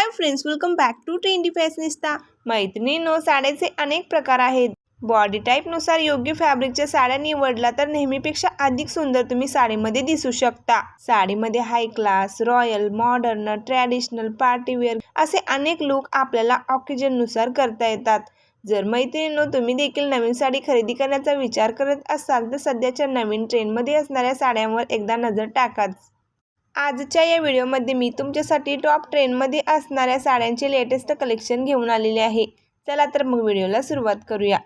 High friends, welcome back to trendy fashionista. मैत्रिणींनो, साड्यांचे अनेक प्रकार आहेत। बॉडी टाईपनुसार योग्य फॅब्रिकच्या साड्या निवडला तर नेहमीपेक्षा अधिक सुंदर तुम्ही साडीमध्ये दिसू शकता। साडीमध्ये high class, royal, modern, traditional, partywear असे अनेक लुक आपल्याला ऑकेजननुसार करता येतात। जर मैत्रिणींनो, तुम्ही देखील नवीन साडी खरेदी करण्याचा विचार करत असाल तर सध्याच्या नवीन ट्रेंडमध्ये असणाऱ्या साड्यांवर एकदा नजर टाका। आजच्या या व्हिडिओमध्ये मी तुमच्यासाठी टॉप ट्रेंडमध्ये असणाऱ्या साड्यांचे लेटेस्ट कलेक्शन घेऊन आलेले आहे। चला तर मग व्हिडिओला सुरुवात करूया।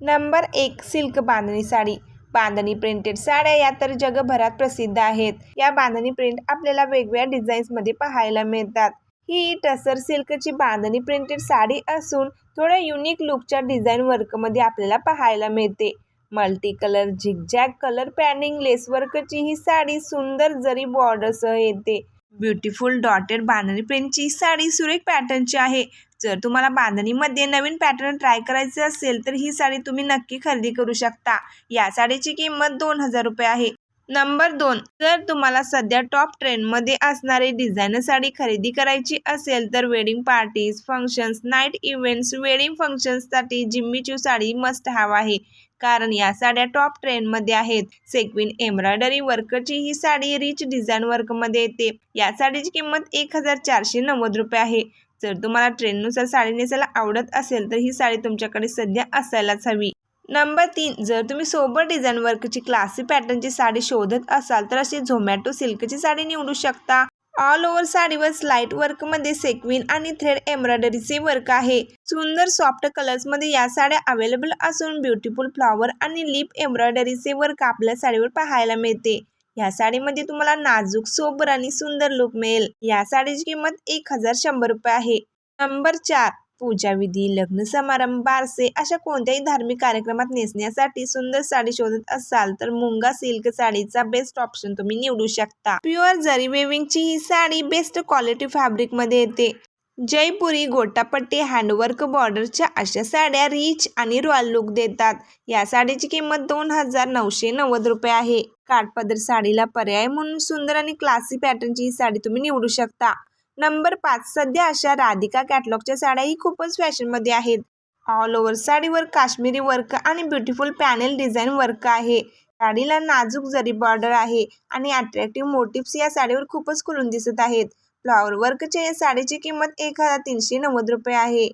नंबर 1, सिल्क बांधणी साडी। बांधणी प्रिंटेड साड्या या तर जगभरात प्रसिद्ध आहेत। या बांधणी प्रिंट आपल्याला वेगवेगळ्या डिझाईन्समध्ये पाहायला मिळतात। ही टसर सिल्कची बांधणी प्रिंटेड साडी असून थोड्या युनिक लुकच्या डिझाईन वर्कमध्ये आपल्याला पाहायला मिळते। Multi colour zigzag colour padding lace वर्कची ही साडी सुंदर जरी बॉर्डरसह येते। ब्युटिफुल डॉटेड बांधणी प्रिंटची साडी सुरेख पॅटर्नची आहे। जर तुम्हाला बांधणीमध्ये नवीन पॅटर्न ट्राय करायचे असेल तर ही साडी तुम्ही नक्की खरेदी करू शकता। या साडीची किंमत 2000 रुपये आहे। नंबर 2, जर तुम्हाला सध्या टॉप ट्रेंडमध्ये असणारी डिझायनर साडी खरेदी करायची असेल तर wedding parties, functions, night events, wedding फंक्शन्ससाठी Jimmy Choo sari must have आहे, कारण या साड्या टॉप ट्रेंडमध्ये आहेत। सेक्विन एम्ब्रॉयडरी वर्कची ही साडी रिच डिझाईन वर्कमध्ये येते। या साडीची किंमत 1490 रुपये आहे। जर तुम्हाला ट्रेंडनुसार साडी नेसायला आवडत असेल तर ही साडी तुमच्याकडे सध्या असायलाच हवी। नंबर 3, जर तुम्ही सोबर डिझाईन वर्कची क्लासी पॅटर्नची साडी शोधत असाल तर अशी झोमॅटो सिल्कची साडी निवडू शकता। ऑल ओव्हर साडीवर स्लाइट वर्कमध्ये सेक्विन आणि थ्रेड एम्ब्रॉयडरीचे वर्क आहे। सुंदर सॉफ्ट कलर्समध्ये या साड्या अवेलेबल असून ब्युटिफुल फ्लॉवर आणि लिप एम्ब्रॉयडरीचे वर्क आपल्या साडीवर पाहायला मिळते। या साडीमध्ये तुम्हाला नाजूक, सोबर आणि सुंदर लुक मिळेल। या साडीची किंमत 1100 रुपये आहे। नंबर 4, पूजाविधी, लग्न समारंभ, बारसे अशा कोणत्याही धार्मिक कार्यक्रमात नेसण्यासाठी सुंदर साडी शोधत असाल तर मुंगा सिल्क साडीचा बेस्ट ऑप्शन तुम्ही निवडू शकता। प्युअर जरी वेविंगची ही साडी बेस्ट क्वालिटी फॅब्रिकमध्ये येते। जयपुरी, गोटापट्टी, हँडवर्क बॉर्डरच्या अशा साड्या रिच आणि रॉयल लुक देतात। या साडीची किंमत 2990 रुपये आहे। काठपदर साडीला पर्याय म्हणून सुंदर आणि क्लासी पॅटर्नची ही साडी तुम्ही निवडू शकता। नंबर 5, सध्या अशा राधिका कॅटलॉगच्या साड्याही खूपच फॅशनमध्ये आहेत। ऑल ओव्हर साडीवर काश्मीरी वर्क आणि ब्युटिफुल पॅनेल डिझाईन वर्क आहे। साडीला नाजूक जरी बॉर्डर आहे आणि अट्रॅक्टिव्ह मोटिव्स या साडीवर खूपच खुलून दिसत आहेत। फ्लॉवर वर्कच्या या साडीची किंमत 1390 रुपये आहे।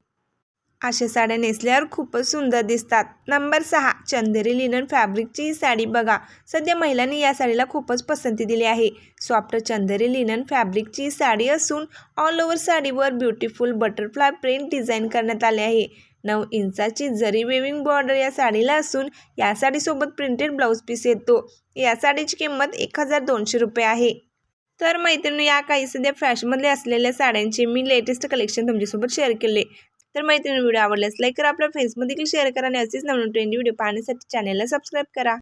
अशा साड्या नेसल्यावर खूपच सुंदर दिसतात। नंबर 6, चंदेरी लिनन फॅब्रिकची ही साडी बघा। सध्या महिलांनी या साडीला खूपच पसंती दिली आहे। सॉफ्ट चंदेरी लिनन फॅब्रिकची ही साडी असून ऑल ओव्हर साडीवर ब्युटिफुल बटरफ्लाय प्रिंट डिझाईन करण्यात आले आहे। 9 इंचाची जरी वेविंग बॉर्डर या साडीला असून या साडीसोबत प्रिंटेड ब्लाऊज पीस येतो। या साडीची किंमत 1200 रुपये आहे। तर मैत्रिणी, या काही सध्या फॅशनमध्ये असलेल्या साड्यांचे मी लेटेस्ट कलेक्शन तुमच्यासोबत शेअर केले। तर मैत्रिणी, व्हिडिओ आवडल्यास लाईक करा, आपल्या फेसमध्ये देखील शेअर करा आणि असेच नवीन ट्रेंडी व्हिडिओ पाहण्यासाठी चॅनलला सबस्क्राईब करा।